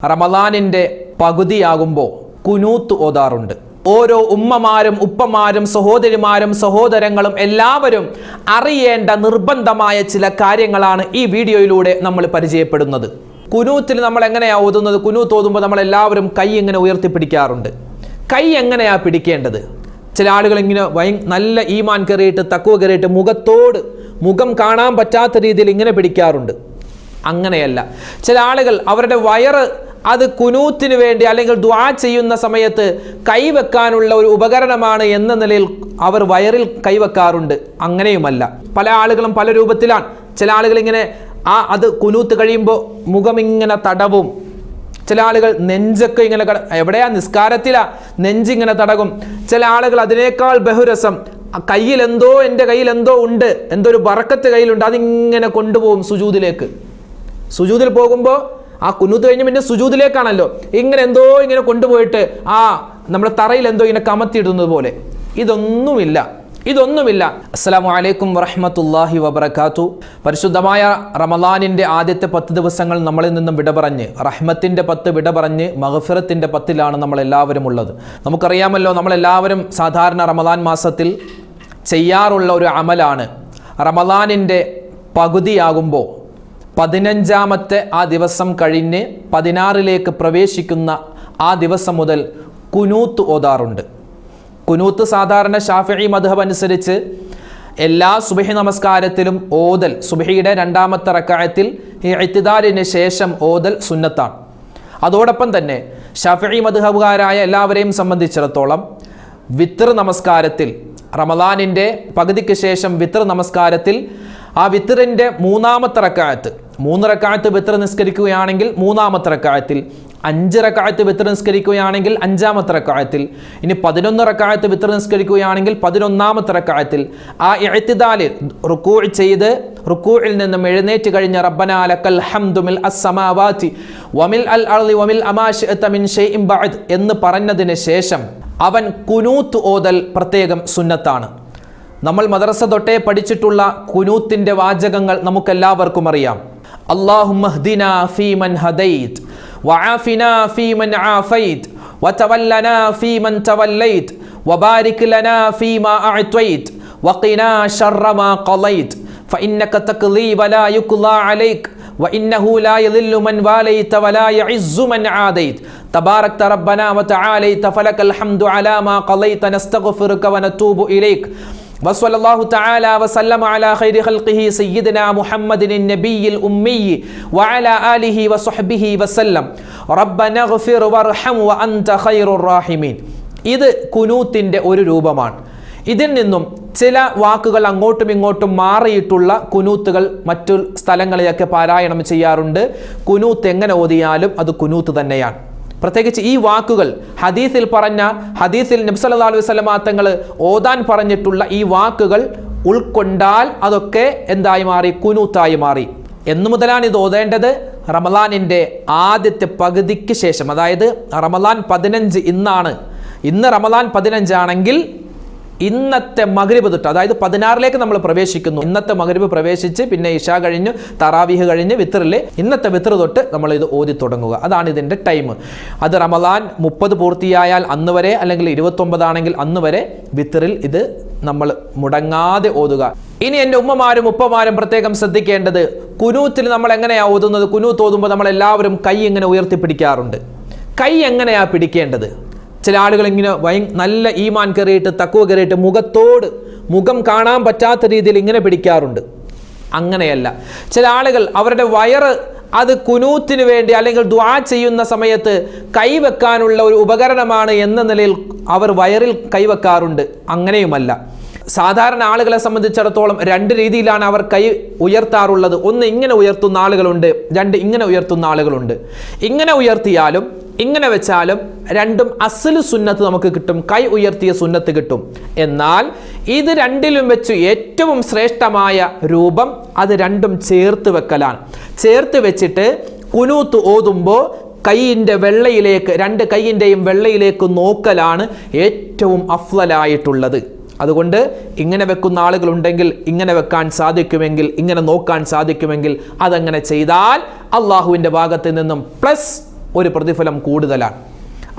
റമദാനിന്റെ പകുതിയാകുമ്പോൾ കുനൂത്ത് ഓതാറുണ്ട്. ഓരോ ഉമ്മമാരും ഉപ്പമാരും സഹോദരിമാരും സഹോദരങ്ങളും എല്ലാവരും അറിയേണ്ട നിർബന്ധമായ ചില കാര്യങ്ങളാണ് ഈ വീഡിയോയിലൂടെ നമ്മൾ പരിചയപ്പെടുന്നത്. കുനൂത്തിൽ നമ്മൾ എങ്ങനെയാണ് ഓതുന്നത്? കുനൂത്ത് ഓതുമ്പോൾ നമ്മൾ എല്ലാവരും കൈ ഇങ്ങനെ ഉയർത്തിപ്പിടിക്കാറുണ്ട്. കൈ എങ്ങനെയാണ് പിടിക്കേണ്ടത്? ചില ആളുകൾ ഇങ്ങനെ നല്ല ഈമാൻ കയറിയിട്ട് തക്കുവ കയറിയിട്ട് മുഖം കാണാൻ പറ്റാത്ത രീതിയിൽ ഇങ്ങനെ പിടിക്കാറുണ്ട്. അങ്ങനെയല്ല. ചില ആളുകൾ അവരുടെ വയറ് അത് കുനൂത്തിന് വേണ്ടി അല്ലെങ്കിൽ ദുആ ചെയ്യുന്ന സമയത്ത് കൈവെക്കാനുള്ള ഒരു ഉപകരണമാണ് എന്ന നിലയിൽ അവർ വയറിൽ കൈവെക്കാറുണ്ട്. അങ്ങനെയുമല്ല. പല ആളുകളും പല രൂപത്തിലാണ്. ചില ആളുകൾ ഇങ്ങനെ അത് കുനൂത്ത് കഴിയുമ്പോൾ മുഖമിങ്ങനെ തടവും. ചില ആളുകൾ നെഞ്ചൊക്കെ ഇങ്ങനെ എവിടെയാ നിസ്കാരത്തിലാ നെഞ്ചിങ്ങനെ തടകും. ചില ആളുകൾ അതിനേക്കാൾ ബഹുരസം എൻ്റെ കയ്യിൽ എന്തോ ഉണ്ട്, എന്തോ ഒരു ബറക്കത്ത് കയ്യിലുണ്ട്, അതിങ്ങനെ കൊണ്ടുപോകും സുജൂദിലേക്ക്. സുജൂദിൽ പോകുമ്പോൾ ആ കുനൂത്ത് കഴിഞ്ഞ് പിന്നെ സുജൂദിലേക്കാണല്ലോ, ഇങ്ങനെ എന്തോ ഇങ്ങനെ കൊണ്ടുപോയിട്ട് നമ്മുടെ തറയിൽ എന്തോ ഇങ്ങനെ കമത്തിയിടുന്നത് പോലെ. ഇതൊന്നുമില്ല. അസ്സലാമു അലൈക്കും വറഹ്മത്തുള്ളാഹി വബറകാതുഹു. പരിശുദ്ധമായ റമദാനിന്റെ ആദ്യത്തെ 10 ദിവസങ്ങൾ നമ്മളിൽ നിന്നും വിട പറഞ്ഞ് റഹ്മത്തിന്റെ 10 വിട പറഞ്ഞ് മഗ്ഫിറത്തിന്റെ 10ലാണ് നമ്മൾ എല്ലാവരും ഉള്ളത്. നമുക്കറിയാമല്ലോ, നമ്മളെല്ലാവരും സാധാരണ റമദാൻ മാസത്തിൽ ചെയ്യാറുള്ള ഒരു അമലാണ് റമദാനിന്റെ പകുതിയാകുമ്പോൾ 15ാമത്തെ ആ ദിവസം കഴിഞ്ഞ് 16ലേക്ക് പ്രവേശിക്കുന്ന ആ ദിവസം മുതൽ കുനൂത്ത് ഓതാറുണ്ട്. കുനൂത്ത് സാധാരണ ശാഫിഈ മദ്ഹബ് അനുസരിച്ച് എല്ലാ സുബ്ഹി നമസ്കാരത്തിലും ഓതൽ, സുബ്ഹിയുടെ 2ാമത്തെ റക്അത്തിൽ ഇഅ്തിദാലിന് ശേഷം ഓതൽ സുന്നത്താണ്. അതോടൊപ്പം തന്നെ ശാഫിഈ മദ്ഹബുകാരായ എല്ലാവരെയും സംബന്ധിച്ചിടത്തോളം വിത്ർ നമസ്കാരത്തിൽ, റമദാനിൻ്റെ പകുതിക്ക് ശേഷം വിത്ർ നമസ്കാരത്തിൽ ആ വിത്റിൻ്റെ 3ാമത്തെ റക്അത്ത്, 3 റക്അത്ത് വിത്ർ നിസ്കരിക്കുകയാണെങ്കിൽ 3ാമത്തെ റക്അത്തിൽ, 5 റക്അത്ത് വിത്ർ നിസ്കരിക്കുകയാണെങ്കിൽ 5ാമത്തെ റക്അത്തിൽ, ഇനി 11 റക്അത്ത് വിത്ർ നിസ്കരിക്കുകയാണെങ്കിൽ 11ാമത്തെ റക്അത്തിൽ ആ ഇഅ്തിദാലിൽ റുകൂഅ് ചെയ്ത് റുകൂഇൽ നിന്നും എഴുന്നേറ്റ് കഴിഞ്ഞ റബ്ബനാ ലക്കൽ ഹംദു മിൽ അസ്സമാവാതി വമിൽ അൽ അർളി വമിൽ അമാ ശിഅത മിൻ ഷൈഇൻ ബഅദ് എന്ന് പറഞ്ഞതിന് ശേഷം അവൻ കുനൂത്ത് ഓതൽ പ്രത്യേകം സുന്നത്താണ്. നമ്മൾ മദ്രസ തൊട്ടേ പഠിച്ചിട്ടുള്ള കുനൂത്തിന്റെ വാചകങ്ങൾ നമുക്കെല്ലാവർക്കും അറിയാം. അല്ലാഹുമ്മ ഹ്ദിനാ ഫീമൻ ഹദൈത് വആഫിനാ ഫീമൻ ആഫൈത് വതവല്ലനാ ഫീമൻ തവല്ലൈത് വബാരിക് ലനാ ഫീമാ അഅ്തൈത് വഖിനാ ശർറ മാ ഖളൈത് ഫഇന്നക തഖ്ളീ വലാ യുഖ്ളാ അലൈക വഇന്നഹു ലാ യളില്ലു മൻ വാലൈത വലാ യഇസ്സു മൻ ആദൈത തബാറക്ത റബ്ബനാ വതആലൈത ഫലകൽ ഹംദു അലാ മാ ഖളൈത നസ്തഗ്ഫിറുക വനതൂബു ഇലൈക വസ്സല്ലല്ലാഹു തആല വസല്ലമ അലാ ഖൈരി ഖൽഖിഹി സയ്യിദിനാ മുഹമ്മദിൻ നബിയിൽ ഉമ്മി വഅലാ ആലിഹി വസ്വഹ്ബിഹി വസല്ലം റബ്ബനാ ഗ്ഫിർ വർഹം വഅൻത ഖൈറുർ റഹീമീൻ. ഇത് കുനൂത്തിന്റെ ഒരു രൂപമാണ്. ഇതിൽ നിന്നും ചില വാക്കുകൾ അങ്ങോട്ടും ഇങ്ങോട്ടും മാറിയിട്ടുള്ള കുനൂത്തുകൾ മറ്റു സ്ഥലങ്ങളിലൊക്കെ പാരായണം ചെയ്യാറുണ്ട്. കുനൂത്ത് എങ്ങനെ ഓതിയാലും അത് കുനൂത്ത് തന്നെയാണ്. പ്രത്യേകിച്ച് ഈ വാക്കുകൾ ഹദീസിൽ നബി സല്ലല്ലാഹു അലൈഹി വസല്ലം തങ്ങൾ ഓതാൻ പറഞ്ഞിട്ടുള്ള ഈ വാക്കുകൾ ഉൾക്കൊണ്ടാൽ അതൊക്കെ എന്തായി മാറി? കുനൂത്തായി മാറി. എന്നു മുതലാണ് ഇത് ഓതേണ്ടത്? റമദാനിൻ്റെ ആദ്യത്തെ പകുതിക്ക് ശേഷം. അതായത് റമദാൻ 15 ഇന്ന് റമദാൻ 15 ആണെങ്കിൽ ഇന്നത്തെ മഗ്രിബ് തൊട്ട്, അതായത് 16ലേക്ക് നമ്മൾ പ്രവേശിക്കുന്നു. ഇന്നത്തെ മഗ്രിബ് പ്രവേശിച്ച് പിന്നെ ഇശാ കഴിഞ്ഞ് തറാവീഹ് കഴിഞ്ഞ് വിത്റിലെ ഇന്നത്തെ വിത്ർ തൊട്ട് നമ്മൾ ഇത് ഓതി തുടങ്ങുക. അതാണ് ഇതിൻ്റെ ടൈം. അത് റമദാൻ 30 പൂർത്തിയായാൽ അന്ന് വരെ, അല്ലെങ്കിൽ 29 ആണെങ്കിൽ അന്ന് വരെ വിത്റിൽ ഇത് നമ്മൾ മുടങ്ങാതെ ഓതുക. ഇനി എൻ്റെ ഉമ്മമാരും ഉപ്പമാരും പ്രത്യേകം ശ്രദ്ധിക്കേണ്ടത്, കുനൂത്തിൽ നമ്മൾ എങ്ങനെയാണ് ഓതുന്നത്? കുനൂത്ത് ഓതുമ്പോൾ നമ്മൾ എല്ലാവരും കൈ ഇങ്ങനെ ഉയർത്തിപ്പിടിക്കാറുണ്ട്. കൈ എങ്ങനെയാണ് പിടിക്കേണ്ടത്? ചില ആളുകൾ ഇങ്ങനെ നല്ല ഈമാൻ കയറിയിട്ട് തക്കുവ കയറിയിട്ട് മുഖം കാണാൻ പറ്റാത്ത രീതിയിൽ ഇങ്ങനെ പിടിക്കാറുണ്ട്. അങ്ങനെയല്ല. ചില ആളുകൾ അവരുടെ വയറ് അത് കുനൂത്തിന് വേണ്ടി അല്ലെങ്കിൽ ദുആ ചെയ്യുന്ന സമയത്ത് കൈവെക്കാനുള്ള ഒരു ഉപകരണമാണ് എന്ന നിലയിൽ അവർ വയറിൽ കൈവെക്കാറുണ്ട്. അങ്ങനെയുമല്ല. സാധാരണ ആളുകളെ സംബന്ധിച്ചിടത്തോളം 2 രീതിയിലാണ് അവർ കൈ ഉയർത്താറുള്ളത്. ഒന്ന്, ഇങ്ങനെ ഉയർത്തുന്ന ആളുകളുണ്ട്. 2, ഇങ്ങനെ ഉയർത്തുന്ന ആളുകളുണ്ട്. ഇങ്ങനെ ഉയർത്തിയാലും ഇങ്ങനെ വെച്ചാലും രണ്ടും അസ്ലു സുന്നത്ത് നമുക്ക് കിട്ടും, കൈ ഉയർത്തിയ സുന്നത്ത് കിട്ടും. എന്നാൽ ഇത് രണ്ടിലും വെച്ച് ഏറ്റവും ശ്രേഷ്ഠമായ രൂപം അത് രണ്ടും ചേർത്ത് വെക്കലാണ്. ചേർത്ത് വെച്ചിട്ട് കുനൂത്ത് ഓതുമ്പോൾ കൈയിൻ്റെ വെള്ളയിലേക്ക്, 2 കൈയിൻ്റെയും വെള്ളയിലേക്ക് നോക്കലാണ് ഏറ്റവും അഫ്ളലായിട്ടുള്ളത്. അതുകൊണ്ട് ഇങ്ങനെ വെക്കുന്ന ആളുകളുണ്ടെങ്കിൽ, ഇങ്ങനെ വെക്കാൻ സാധിക്കുമെങ്കിൽ, ഇങ്ങനെ നോക്കാൻ സാധിക്കുമെങ്കിൽ അതങ്ങനെ ചെയ്താൽ അള്ളാഹുവിൻ്റെ ഭാഗത്ത് നിന്നും പ്ലസ് ഒരു പ്രതിഫലം കൂടുതലാണ്.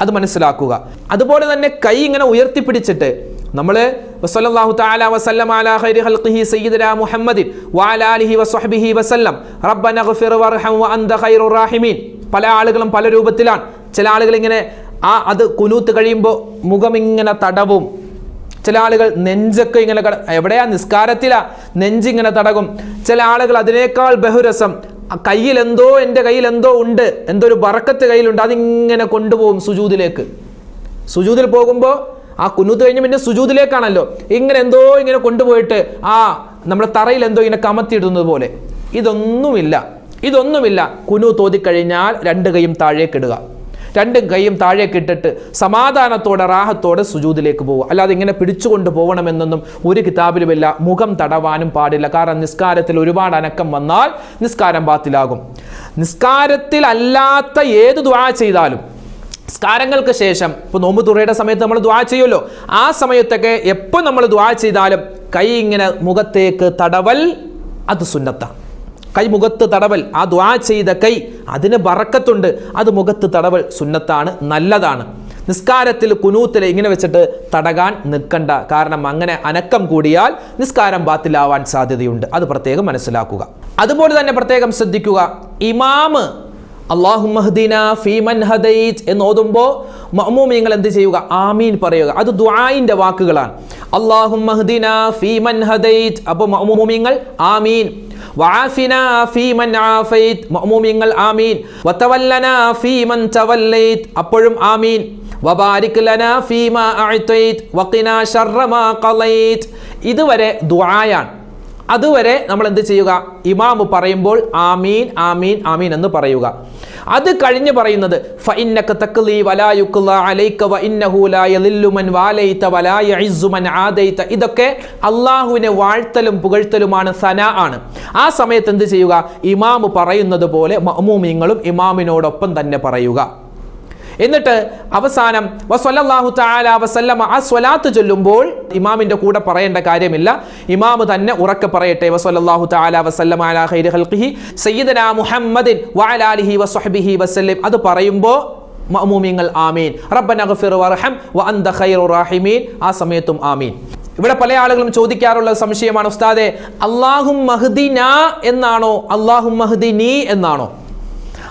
അത് മനസ്സിലാക്കുക. അതുപോലെ തന്നെ കൈ ഇങ്ങനെ ഉയർത്തിപ്പിടിച്ചിട്ട് നമ്മൾ വസല്ലല്ലാഹു തആല വസല്ലമ അലാ ഖൈരി ഖൽഖിഹി സയ്യിദനാ മുഹമ്മദിൻ വഅലാ ആലിഹി വസ്വഹ്ബിഹി വസല്ലം റബ്ബന ഗ്ഫിർ വർഹം വഅൻത ഖൈറുർ റഹീമീൻ. പല ആളുകളും പല രൂപത്തിലാണ്. ചില ആളുകൾ ഇങ്ങനെ അത് കുനൂത്ത് കഴിയുമ്പോൾ മുഖം ഇങ്ങനെ തടവും. ചില ആളുകൾ നെഞ്ചൊക്കെ ഇങ്ങനെ എവിടെയാ നിസ്കാരത്തിലാ നെഞ്ചിങ്ങനെ തടകും. ചില ആളുകൾ അതിനേക്കാൾ ബഹുരസം കയ്യിൽ എന്തോ എൻ്റെ കയ്യിൽ എന്തോ ഉണ്ട്, എന്തോ ഒരു ബറക്കത്ത് കയ്യിലുണ്ട്, അതിങ്ങനെ കൊണ്ടുപോകും സുജൂദിലേക്ക്. സുജൂദിൽ പോകുമ്പോൾ ആ കുനൂത്ത് കഴിഞ്ഞ് പിന്നെ സുജൂദിലേക്കാണല്ലോ, ഇങ്ങനെ എന്തോ ഇങ്ങനെ കൊണ്ടുപോയിട്ട് നമ്മുടെ തറയിൽ എന്തോ ഇങ്ങനെ കമത്തിയിടുന്നത് പോലെ. ഇതൊന്നുമില്ല. കുനൂത്ത് ഓതിക്കഴിഞ്ഞാൽ 2 കൈയും താഴേക്കിടുക. 2 കൈയും താഴേക്കിട്ടിട്ട് സമാധാനത്തോടെ റാഹത്തോടെ സുജൂദിലേക്ക് പോവുക. അല്ലാതെ ഇങ്ങനെ പിടിച്ചുകൊണ്ട് പോകണമെന്നൊന്നും ഒരു കിതാബിലുമില്ല. മുഖം തടവാനും പാടില്ല. കാരണം നിസ്കാരത്തിൽ ഒരുപാട് അനക്കം വന്നാൽ നിസ്കാരം ബാത്തിലാകും. നിസ്കാരത്തിൽ അല്ലാത്ത ഏത് ദുആ ചെയ്താലും നിസ്കാരങ്ങൾക്ക് ശേഷം, ഇപ്പോൾ നോമ്പ് തുറയുടെ സമയത്ത് നമ്മൾ ദുആ ചെയ്യുമല്ലോ, ആ സമയത്തൊക്കെ എപ്പോൾ നമ്മൾ ദുആ ചെയ്താലും കൈ ഇങ്ങനെ മുഖത്തേക്ക് തടവൽ അത് സുന്നത്താണ്. കൈ മുഖത്ത് തടവൽ, ആ ദുആ ചെയ്ത കൈ അതിന് ബറക്കത്തുണ്ട്. അത് മുഖത്ത് തടവൽ സുന്നത്താണ്, നല്ലതാണ്. നിസ്കാരത്തിൽ കുനൂത്തിൽ ഇങ്ങനെ വെച്ചിട്ട് തടകാൻ നിൽക്കണ്ട. കാരണം അങ്ങനെ അനക്കം കൂടിയാൽ നിസ്കാരം ബാത്തിലാവാൻ സാധ്യതയുണ്ട്. അത് പ്രത്യേകം മനസ്സിലാക്കുക. അതുപോലെ തന്നെ പ്രത്യേകം ശ്രദ്ധിക്കുക, ഇമാമ് അല്ലാഹുമ്മ ഹ്ദിനാ ഫീമൻ ഹദൈത് എന്ന് ഓതുമ്പോൾ മഅ്മൂമീങ്ങൾ എന്ത് ചെയ്യുക? ആമീൻ പറയുക. അത് ദുആഇന്റെ വാക്കുകളാണ്. അല്ലാഹുമ്മ ഹ്ദിനാ ഫീമൻ ഹദൈത്, അപ്പോൾ മഅ്മൂമീങ്ങൾ ആമീൻ. വആഫിനാ ഫീമൻ ആഫൈത്, മഅ്മൂമീങ്ങൾ ആമീൻ. വതവല്ലനാ ഫീമൻ തവല്ലൈത്, അപ്പോഴും ആമീൻ. വബാരിക് ലനാ ഫീമാ അഅതൈത് വഖിനാ ശർറ മാ ഖളൈത്. ഇതുവരെ ദുആയാണ്. അതുവരെ നമ്മൾ എന്ത് ചെയ്യുക? ഇമാമ് പറയുമ്പോൾ ആമീൻ ആമീൻ ആമീൻ എന്ന് പറയുക. അത് കഴിഞ്ഞ് പറയുന്നത് ഫഇന്നക തഖ്ലി വലാ യുഖ്ലാ അലൈക വഇന്നഹു ലാ യളില്ലു മൻ വാലൈത വലാ യഇസ്സു മൻ ആദൈത. ഇതൊക്കെ അല്ലാഹുവിനെ വാഴ്ത്തലും പുകഴ്ത്തലുമാണ്, സനാ ആണ്. ആ സമയത്ത് എന്ത് ചെയ്യുക? ഇമാമ് പറയുന്നത് പോലെ മഅ്മൂമീങ്ങളും ഇമാമിനോടൊപ്പം തന്നെ പറയുക. എന്നിട്ട് അവസാനം വസല്ലല്ലാഹു തആല വസല്ലമ ആ സ്വലാത്ത് ചൊല്ലുമ്പോൾ ഇമാമിന്റെ കൂടെ പറയേണ്ട കാര്യമില്ല, ഇമാമ് തന്നെ ഉറക്കെ പറയട്ടെ. വസല്ലല്ലാഹു തആല വസല്ലമ അലാ ഖൈരി ഖൽഖിഹി സയ്യിദനാ മുഹമ്മദിൻ വഅലാ ആലിഹി വസ്വഹ്ബിഹി വസല്ലം. അത് പറയുമ്പോൾ മഅ്മൂമീങ്ങൾ ആമീൻ. റബ്ബന ഗ്ഫിർ വർഹം വഅൻത ഖൈറുർ റഹീമീൻ. ആ സമയത്തും ആമീൻ. ഇവിടെ പല ആളുകളും ചോദിക്കാറുള്ള സംശയമാണ്, ഉസ്താദേ അല്ലാഹുമ്മ ഹ്ദിനാ എന്നാണോ അല്ലാഹുമ്മ ഹ്ദിനി എന്നാണോ?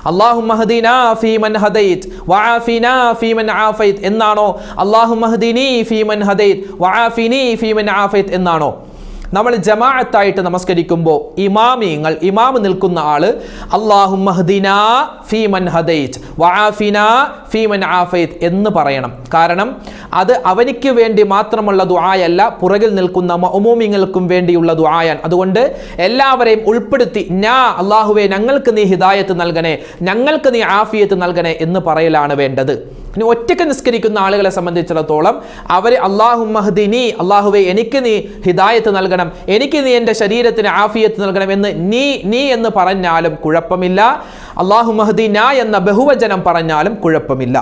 അല്ലാഹുമ്മ ഹ്ദിനാ ഫീമൻ ഹദൈത് വആഫിനാ ഫീമൻ ആഫൈത് എന്നാണോ? അല്ലാഹുമ്മ ഹ്ദിനി ഫീമൻ ഹദൈത് വആഫിനി ഫീമൻ ആഫൈത് എന്നാണോ? നമ്മൾ ജമാഅത്തായിട്ട് നമസ്കരിക്കുമ്പോൾ ഇമാമ് നിൽക്കുന്ന ആള് അല്ലാഹുമ്മ ഹ്ദിനാ ഫീമൻ ഹദൈത് വആഫിനാ ഫീമൻ ആഫൈത് എന്ന് പറയണം. കാരണം അത് അവനിക്ക് വേണ്ടി മാത്രമുള്ള ദുആയല്ല, പുറകിൽ നിൽക്കുന്ന മഅ്മൂമിങ്ങൾക്കും വേണ്ടിയുള്ള ദുആയാണ്. അതുകൊണ്ട് എല്ലാവരെയും ഉൾപ്പെടുത്തി അല്ലാഹുവേ ഞങ്ങൾക്ക് നീ ഹിദായത്ത് നൽകണേ, ഞങ്ങൾക്ക് നീ ആഫിയത്ത് നൽകണേ എന്ന് പറയലാണ് വേണ്ടത്. ഇനി ഒറ്റയ്ക്ക് നിസ്കരിക്കുന്ന ആളുകളെ സംബന്ധിച്ചിടത്തോളം അവർ അല്ലാഹുമ്മ ഹ്ദിനി, അല്ലാഹുവേ എനിക്ക് നീ ഹിദായത്ത് നൽകണം, എനിക്ക് നീ എൻ്റെ ശരീരത്തിന് ആഫിയത്ത് നൽകണം എന്ന് നീ എന്ന് പറഞ്ഞാലും കുഴപ്പമില്ല, അല്ലാഹുമ്മ ഹ്ദിനാ എന്ന ബഹുവചനം പറഞ്ഞാലും കുഴപ്പമില്ല.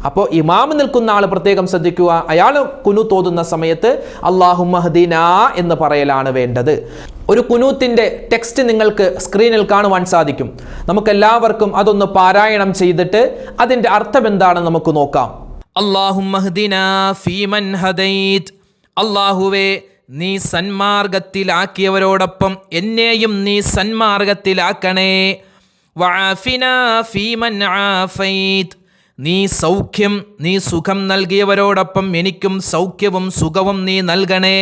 അപ്പോൾ ഇമാമ് നിൽക്കുന്ന ആൾ പ്രത്യേകം ശ്രദ്ധിക്കുക, അയാൾ കുനൂത്ത് ഓതുന്ന സമയത്ത് അല്ലാഹുമ്മ ഹ്ദിനാ എന്ന് പറയലാണ് വേണ്ടത്. ഒരു കുനൂത്തിന്റെ ടെക്സ്റ്റ് നിങ്ങൾക്ക് സ്ക്രീനിൽ കാണുവാൻ സാധിക്കും. നമുക്കെല്ലാവർക്കും അതൊന്ന് പാരായണം ചെയ്തിട്ട് അതിൻ്റെ അർത്ഥം എന്താണെന്ന് നമുക്ക് നോക്കാം. അല്ലാഹുമ്മ ഹ്ദിനാ ഫീമൻ ഹദൈത്, അല്ലാഹുവേ നീ സന്മാർഗത്തിലാക്കിയവരോടൊപ്പം എന്നെയും നീ സന്മാർഗത്തിലാക്കണേ. വആഫിനാ ഫീമൻ ആഫൈത്, നീ സൗഖ്യം നീ സുഖം നൽകിയവരോടൊപ്പം എനിക്കും സൗഖ്യവും സുഖവും നീ നൽകണേ.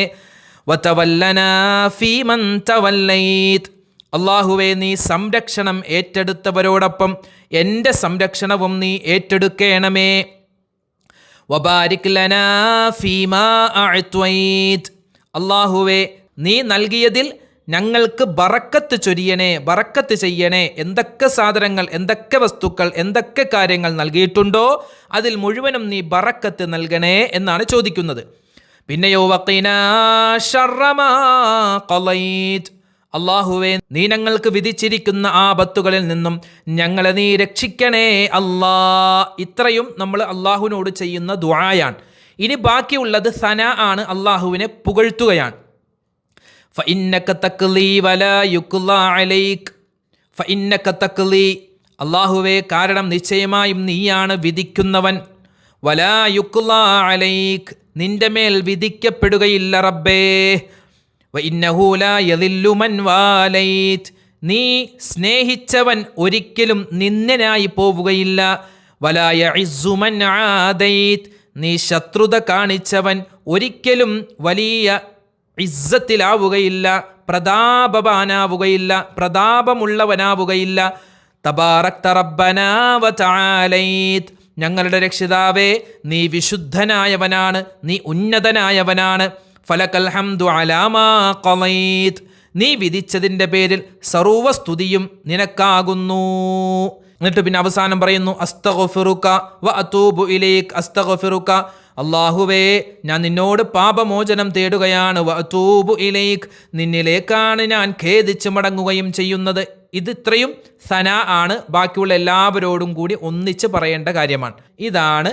വതവല്ലനാ ഫീമൻ തവല്ലൈത്, അല്ലാഹുവേ നീ സംരക്ഷണം ഏറ്റെടുത്തവരോടൊപ്പം എൻ്റെ സംരക്ഷണവും നീ ഏറ്റെടുക്കണമേ. വബാരിക് ലനാ ഫീമാ അഅതൈത്, അല്ലാഹുവേ നീ നൽകിയതിൽ ഞങ്ങൾക്ക് ബറക്കത്ത് ചൊരിയണേ, ബറക്കത്ത് ചെയ്യണേ. എന്തൊക്കെ സാധനങ്ങൾ, എന്തൊക്കെ വസ്തുക്കൾ, എന്തൊക്കെ കാര്യങ്ങൾ നൽകിയിട്ടുണ്ടോ അതിൽ മുഴുവനും നീ ബറക്കത്ത് നൽകണേ എന്നാണ് ചോദിക്കുന്നത്. പിന്നെയോ വഖിനാ ശർറ മാ ഖളൈത്, അല്ലാഹുവേ നീ ഞങ്ങൾക്ക് വിധിച്ചിരിക്കുന്ന ആപത്തുകളിൽ നിന്നും ഞങ്ങളെ നീ രക്ഷിക്കണേ അല്ലാ. ഇത്രയും നമ്മൾ അള്ളാഹുവിനോട് ചെയ്യുന്ന ദുആയാണ്. ഇനി ബാക്കിയുള്ളത് സനാ ആണ്, അള്ളാഹുവിനെ പുകഴ്ത്തുകയാണ്. ഫഇന്നക തഖ്ലി വലാ യുഖ്ലാ അലൈക്, ഫഇന്നക തഖ്ലി, അല്ലാഹുവേ, കാരണം നിശ്ചയമായും നീയാണ് വിധിക്കുന്നവൻ. വലാ യുക്ലാ അലൈക്, നിന്റെ മേൽ വിധിക്കപ്പെടുകയില്ല റബ്ബേ. വഇന്നഹു ലാ യദില്ലു മൻ വാലൈത്, നീ സ്നേഹിച്ചവൻ ഒരിക്കലും നിന്ദനായി പോവുകയില്ല. വലാ യഇസ്സു മൻ ആദൈത്, നീ ശത്രുത കാണിച്ചവൻ ഒരിക്കലും വലിയ ഇസ്സത്തിലാവുകയില്ല, പ്രതാപവാനാവുകയില്ല, പ്രതാപമുള്ളവനാവുകയില്ല. തബാറക്ത റബ്ബനാ വതആലൈത്, ഞങ്ങളുടെ രക്ഷിതാവേ, നീ വിശുദ്ധനായവനാണ്, നീ ഉന്നതനായവനാണ്. ഫലകൽ ഹംദു അലാ മാ ഖളൈത്, നീ വിധിച്ചതിൻ്റെ പേരിൽ സർവ്വസ്തുതിയും നിനക്കാകുന്നു. എന്നിട്ട് പിന്നെ അവസാനം പറയുന്നു, അസ്തഗ്ഫിറുക വ അതൂബു ഇലൈക്, അസ്തഗ്ഫിറുക, അല്ലാഹുവേ, ഞാൻ നിന്നോട് പാപമോചനം തേടുകയാണ്. വ അതൂബു ഇലൈക്, നിന്നിലേക്കാണ് ഞാൻ ഖേദിച്ച് മടങ്ങുകയും ചെയ്യുന്നത്. ഇത്രയും സനാ ആണ്, ബാക്കിയുള്ള എല്ലാവരോടും കൂടി ഒന്നിച്ച് പറയേണ്ട കാര്യമാണ്. ഇതാണ്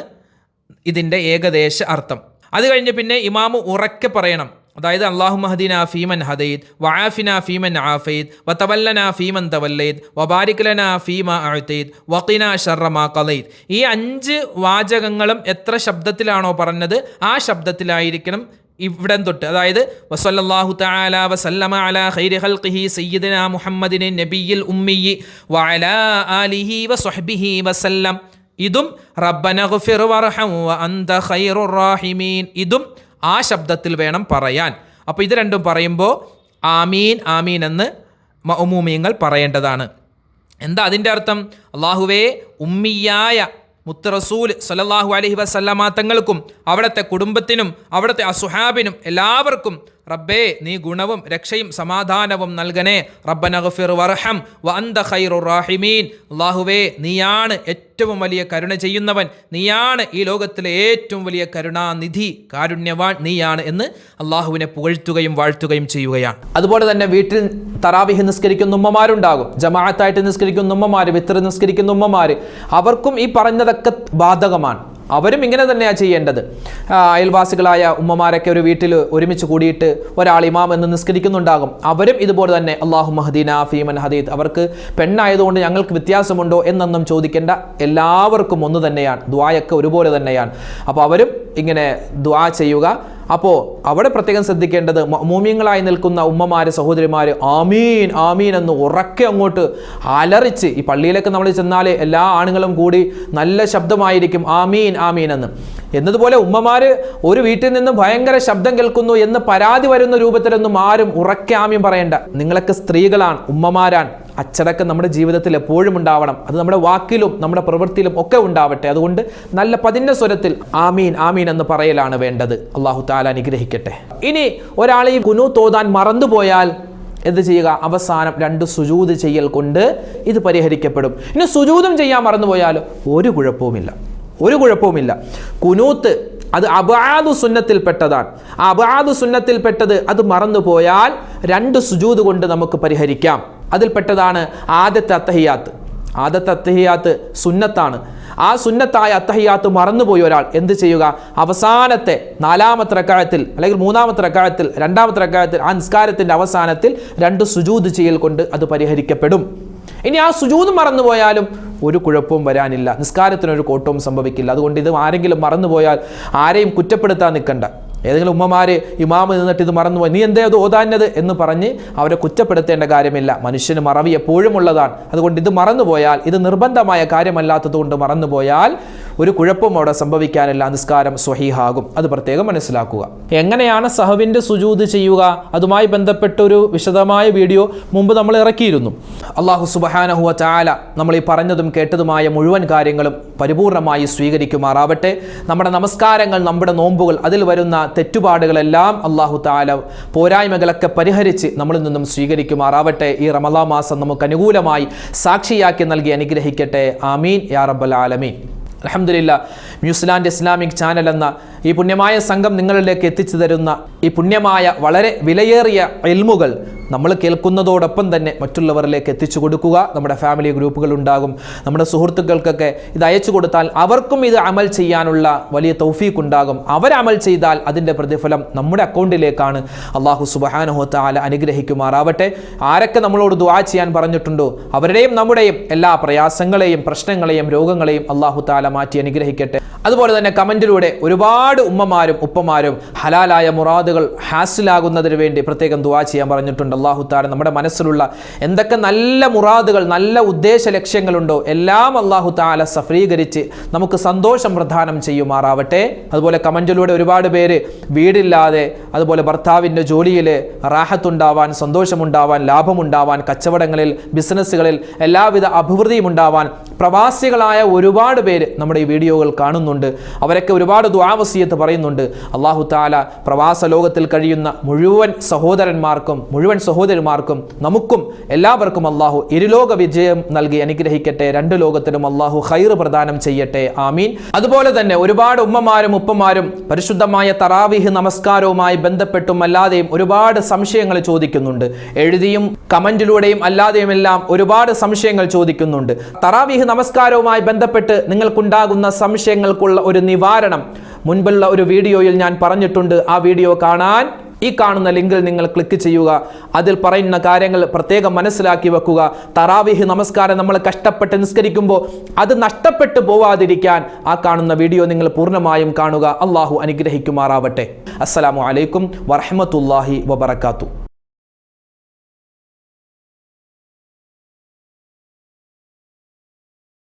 ഇതിൻ്റെ ഏകദേശ അർത്ഥം. അത് കഴിഞ്ഞ് പിന്നെ ഇമാമു ഉറക്കെ പറയണം. അതായത് അല്ലാഹുമ്മ ഹദിനാ ഫീമൻ ഹദൈത് വആഫിനാ ഫീമൻ ആഫൈത് വതവല്ലനാ ഫീമൻ തവല്ലൈത് വബാരിക് ലനാ ഫീമാ അഅതൈത് വഖിനാ ശർറ മാ ഖളൈത്. ഈ 5 വാചകങ്ങളും എത്ര ശബ്ദത്തിലാണോ പറഞ്ഞത് ആ ശബ്ദത്തിലായിരിക്കണം ഇവിടം തൊട്ട്. അതായത് വസല്ലല്ലാഹു തആല വസല്ലമ അലാ ഖൈരി ഖൽഖിഹി സയ്യിദിനാ മുഹമ്മദിൻ നബിയിൽ ഉമ്മിയി വഅലാ ആലിഹി വസ്വഹ്ബിഹി വസല്ലം. ഇതും റബ്ബനഗ്ഫിർ വർഹം വ അൻത ഖൈറുർ റാഹിമീൻ, ഇതും ആ ശബ്ദത്തിൽ വേണം പറയാൻ. അപ്പോൾ ഇത് രണ്ടും പറയുമ്പോൾ ആമീൻ ആമീൻ എന്ന് മഅ്മൂമീങ്ങൾ പറയേണ്ടതാണ്. എന്താ അതിൻ്റെ അർത്ഥം? അല്ലാഹുവേ, ഉമ്മിയായ മുത്ത് റസൂൽ സല്ലല്ലാഹു അലൈഹി വസല്ലമ തങ്ങൾക്കും അവിടുത്തെ കുടുംബത്തിനും അവിടുത്തെ അസുഹാബിനും എല്ലാവർക്കും റബ്ബേ, നീ ഗുണവും രക്ഷയും സമാധാനവും നൽകണേ. റബ്ബനഗ്ഫിർ വർഹം വ അൻത ഖൈറുർ റാഹിമീൻ, അല്ലാഹുവേ, നീയാണ് ഏറ്റവും വലിയ കരുണ ചെയ്യുന്നവൻ, നീയാണ് ഈ ലോകത്തിലെ ഏറ്റവും വലിയ കരുണാനിധി, കാരുണ്യവാൻ നീയാണ് എന്ന് അള്ളാഹുവിനെ പുകഴ്ത്തുകയും വാഴ്ത്തുകയും ചെയ്യുകയാണ്. അതുപോലെ തന്നെ വീട്ടിൽ തറാവിഹ് നിസ്കരിക്കുന്ന ഉമ്മമാരുണ്ടാകും, ജമാഅത്തായിട്ട് നിസ്കരിക്കുന്ന ഉമ്മമാർ, വിത്ർ നിസ്കരിക്കുന്ന ഉമ്മമാർ, അവർക്കും ഈ പറഞ്ഞതൊക്കെ ബാധകമാണ്. അവരും ഇങ്ങനെ തന്നെയാണ് ചെയ്യേണ്ടത്. അയൽവാസികളായ ഉമ്മമാരൊക്കെ ഒരു വീട്ടിൽ ഒരുമിച്ച് കൂടിയിട്ട് ഒരാൾ ഇമാം എന്ന് നിസ്കരിക്കുന്നുണ്ടാകും. അവരും ഇതുപോലെ തന്നെ അല്ലാഹുമ്മ ഹദീനാ ഫീമൻ ഹദീത്, അവർക്ക് പെണ്ണായതുകൊണ്ട് ഞങ്ങൾക്ക് വ്യത്യാസമുണ്ടോ എന്നൊന്നും ചോദിക്കേണ്ട, എല്ലാവർക്കും ഒന്ന് തന്നെയാണ്, ദുആയൊക്കെ ഒരുപോലെ തന്നെയാണ്. അപ്പോൾ അവരും ഇങ്ങനെ ദുആ ചെയ്യുക. അപ്പോൾ അവിടെ പ്രത്യേകം ശ്രദ്ധിക്കേണ്ടത്, മഅ്മൂമീങ്ങളായി നിൽക്കുന്ന ഉമ്മമാർ, സഹോദരിമാർ ആമീൻ ആമീൻ എന്ന് ഉറക്കെ അങ്ങോട്ട് അലറിച്ച്, ഈ പള്ളിയിലൊക്കെ നമ്മൾ ചെന്നാൽ എല്ലാ ആണുങ്ങളും കൂടി നല്ല ശബ്ദമായിരിക്കും ആമീൻ ആമീൻ എന്നതുപോലെ ഉമ്മമാർ ഒരു വീട്ടിൽ നിന്ന് ഭയങ്കര ശബ്ദം കേൾക്കുന്നു എന്ന് പരാതി വരുന്ന രൂപത്തിലൊന്നും ആരും ഉറക്കെ ആമീൻ പറയേണ്ട. നിങ്ങളൊക്കെ സ്ത്രീകളാണ്, ഉമ്മമാരാണ്, അച്ചടക്കം നമ്മുടെ ജീവിതത്തിൽ എപ്പോഴും ഉണ്ടാവണം. അത് നമ്മുടെ വാക്കിലും നമ്മുടെ പ്രവൃത്തിയിലും ഒക്കെ ഉണ്ടാവട്ടെ. അതുകൊണ്ട് നല്ല പതിഞ്ഞ സ്വരത്തിൽ ആമീൻ ആമീൻ എന്ന് പറയലാണ് വേണ്ടത്. അല്ലാഹു തആല അനുഗ്രഹിക്കട്ടെ. ഇനി ഒരാൾ ഈ ഖുനൂത്ത് ഓതാൻ മറന്നുപോയാൽ എന്ത് ചെയ്യുക? അവസാനം 2 സുജൂദ് ചെയ്യൽ കൊണ്ട് ഇത് പരിഹരിക്കപ്പെടും. ഇനി സുജൂദും ചെയ്യാൻ മറന്നുപോയാൽ ഒരു കുഴപ്പവുമില്ല. ഖുനൂത്ത് അത് അബ്ആദു സുന്നത്തിൽപ്പെട്ടതാണ്. ആ അബ്ആദു സുന്നത്തിൽപ്പെട്ടത് അത് മറന്നുപോയാൽ 2 സുജൂദ് കൊണ്ട് നമുക്ക് പരിഹരിക്കാം. അതിൽപ്പെട്ടതാണ് ആദ്യത്തെ അത്തഹിയാത്ത് സുന്നത്താണ്. ആ സുന്നത്തായ അത്തഹിയാത്ത് മറന്നുപോയി ഒരാൾ എന്ത് ചെയ്യുക? അവസാനത്തെ 4ാമത്തെ റക്അത്തിൽ അല്ലെങ്കിൽ 3ാമത്തെ റക്അത്തിൽ 2ാമത്തെ റക്അത്തിൽ ആ നിസ്കാരത്തിൻ്റെ അവസാനത്തിൽ 2 സുജൂദ് ചെയ്യൽ കൊണ്ട് അത് പരിഹരിക്കപ്പെടും. ഇനി ആ സുജൂദ് മറന്നുപോയാലും ഒരു കുഴപ്പവും വരാനില്ല, നിസ്കാരത്തിനൊരു കോട്ടവും സംഭവിക്കില്ല. അതുകൊണ്ട് ഇത് ആരെങ്കിലും മറന്നുപോയാൽ ആരെയും കുറ്റപ്പെടുത്താൻ നിൽക്കണ്ട. ഏതെങ്കിലും ഉമ്മമാർ ഇമാമ് നിന്നിട്ട് ഇത് മറന്നുപോയി, നീ എന്തേ അത് ഓതാഞ്ഞത് എന്ന് പറഞ്ഞ് അവരെ കുറ്റപ്പെടുത്തേണ്ട കാര്യമില്ല. മനുഷ്യന് മറവി എപ്പോഴും ഉള്ളതാണ്. അതുകൊണ്ട് ഇത് മറന്നുപോയാൽ, ഇത് നിർബന്ധമായ കാര്യമല്ലാത്തതുകൊണ്ട് മറന്നുപോയാൽ ഒരു കുഴപ്പവും അവിടെ സംഭവിക്കാനില്ല, നിസ്കാരം സ്വഹീഹാകും. അത് പ്രത്യേകം മനസ്സിലാക്കുക. എങ്ങനെയാണ് സഹവിൻ്റെ സുജൂദ് ചെയ്യുക, അതുമായി ബന്ധപ്പെട്ടൊരു വിശദമായ വീഡിയോ മുമ്പ് നമ്മൾ ഇറക്കിയിരുന്നു. അല്ലാഹു സുബ്ഹാനഹു വ തആല നമ്മൾ ഈ പറഞ്ഞതും കേട്ടതുമായ മുഴുവൻ കാര്യങ്ങളും പരിപൂർണമായി സ്വീകരിക്കുമാറാവട്ടെ. നമ്മുടെ നമസ്കാരങ്ങൾ, നമ്മുടെ നോമ്പുകൾ, അതിൽ വരുന്ന തെറ്റുപാടുകളെല്ലാം അല്ലാഹു തആല പോരായ്മകളൊക്കെ പരിഹരിച്ച് നമ്മളിൽ നിന്നും സ്വീകരിക്കുമാറാവട്ടെ. ഈ റമളാൻ മാസം നമുക്ക് അനുകൂലമായി സാക്ഷിയാക്കി നൽകി അനുഗ്രഹിക്കട്ടെ. ആമീൻ യാ റബ്ബൽ ആലമീൻ. അൽഹംദുലില്ലാഹ്, ന്യൂസിലാൻഡ് ഇസ്ലാമിക് ചാനൽ എന്ന ഈ പുണ്യമായ സംഘം നിങ്ങളിലേക്ക് എത്തിച്ചു തരുന്ന ഈ പുണ്യമായ വളരെ വിലയേറിയ ഇൽമുകൾ നമ്മൾ കേൾക്കുന്നതോടൊപ്പം തന്നെ മറ്റുള്ളവരിലേക്ക് എത്തിച്ചു കൊടുക്കുക. നമ്മുടെ ഫാമിലി ഗ്രൂപ്പുകൾ ഉണ്ടാകും, നമ്മുടെ സുഹൃത്തുക്കൾക്കൊക്കെ ഇത് അയച്ചു കൊടുത്താൽ അവർക്കും ഇത് അമൽ ചെയ്യാനുള്ള വലിയ തൗഫീഖ് ഉണ്ടാകും. അവരമൽ ചെയ്താൽ അതിൻ്റെ പ്രതിഫലം നമ്മുടെ അക്കൗണ്ടിലേക്കാണ്. അല്ലാഹു സുബ്ഹാനഹു വ തആല അനുഗ്രഹിക്കുമാറാവട്ടെ. ആരൊക്കെ നമ്മളോട് ദുആ ചെയ്യാൻ പറഞ്ഞിട്ടുണ്ടോ അവരുടെയും നമ്മുടെയും എല്ലാ പ്രയാസങ്ങളെയും പ്രശ്നങ്ങളെയും രോഗങ്ങളെയും അല്ലാഹു തആല മാറ്റി അനുഗ്രഹിക്കട്ടെ. അതുപോലെ തന്നെ കമന്റിലൂടെ ഒരുപാട് ഉമ്മമാരും ഉപ്പമാരും ഹലാലായ മുറാദുകൾ ഹാസിലാകുന്നതിന് വേണ്ടി പ്രത്യേകം ദുആ ചെയ്യാൻ പറഞ്ഞിട്ടുണ്ട്. അല്ലാഹു തആല നമ്മുടെ മനസ്സിലുള്ള എന്തൊക്കെ നല്ല മുറാദുകൾ നല്ല ഉദ്ദേശ ലക്ഷ്യങ്ങളുണ്ടോ എല്ലാം അല്ലാഹു തആല സഫലീകരിച്ച് നമുക്ക് സന്തോഷം പ്രദാനം ചെയ്യുമാറാവട്ടെ. അതുപോലെ കമന്റിലൂടെ ഒരുപാട് പേര് വീടില്ലാതെ, അതുപോലെ ഭർത്താവിൻ്റെ ജോലിയിൽ റാഹത്തുണ്ടാവാൻ, സന്തോഷമുണ്ടാവാൻ, ലാഭമുണ്ടാവാൻ, കച്ചവടങ്ങളിൽ ബിസിനസ്സുകളിൽ എല്ലാവിധ അഭിവൃദ്ധിയും ഉണ്ടാവാൻ പ്രവാസികളായ ഒരുപാട് പേര് നമ്മുടെ ഈ വീഡിയോകൾ കാണുന്നുണ്ട്. അവരൊക്കെ ഒരുപാട് ദുആ വസിയത്ത് പറയുന്നുണ്ട്. അല്ലാഹു തആല പ്രവാസ ലോകത്തിൽ കഴിയുന്ന മുഴുവൻ സഹോദരന്മാർക്കും മുഴുവൻ സഹോദരിമാർക്കും നമുക്കും എല്ലാവർക്കും അല്ലാഹു ഇരുലോക വിജയം നൽകി അനുഗ്രഹിക്കട്ടെ. രണ്ട് ലോകത്തിലും അല്ലാഹു ഖൈർ പ്രദാനം ചെയ്യട്ടെ. ആമീൻ. അതുപോലെ തന്നെ ഒരുപാട് ഉമ്മമാരും ഉപ്പമാരും പരിശുദ്ധമായ തറാവീഹ് നമസ്കാരവുമായി ബന്ധപ്പെട്ടും അല്ലാതെയും ഒരുപാട് സംശയങ്ങൾ ചോദിക്കുന്നുണ്ട്. എഴുതിയും കമന്റിലൂടെയും അല്ലാതെയും എല്ലാം ഒരുപാട് സംശയങ്ങൾ ചോദിക്കുന്നുണ്ട്. തറാവീഹ് നമസ്കാരവുമായി ബന്ധപ്പെട്ട് നിങ്ങൾക്കുണ്ടാകുന്ന സംശയങ്ങൾക്കുള്ള ഒരു നിവാരണം മുൻപുള്ള ഒരു വീഡിയോയിൽ ഞാൻ പറഞ്ഞിട്ടുണ്ട്. ആ വീഡിയോ കാണാൻ ഈ കാണുന്ന ലിങ്കിൽ നിങ്ങൾ ക്ലിക്ക് ചെയ്യുക. അതിൽ പറയുന്ന കാര്യങ്ങൾ പ്രത്യേകം മനസ്സിലാക്കി വെക്കുക. തറാവീഹ് നമസ്കാരം നമ്മൾ കഷ്ടപ്പെട്ട് നിസ്കരിക്കുമ്പോൾ അത് നഷ്ടപ്പെട്ടു പോവാതിരിക്കാൻ ആ കാണുന്ന വീഡിയോ നിങ്ങൾ പൂർണ്ണമായും കാണുക. അല്ലാഹു അനുഗ്രഹിക്കുമാറാവട്ടെ. അസ്സലാമു അലൈക്കും വറഹ്മത്തുള്ളാഹി വബറകാതുഹു.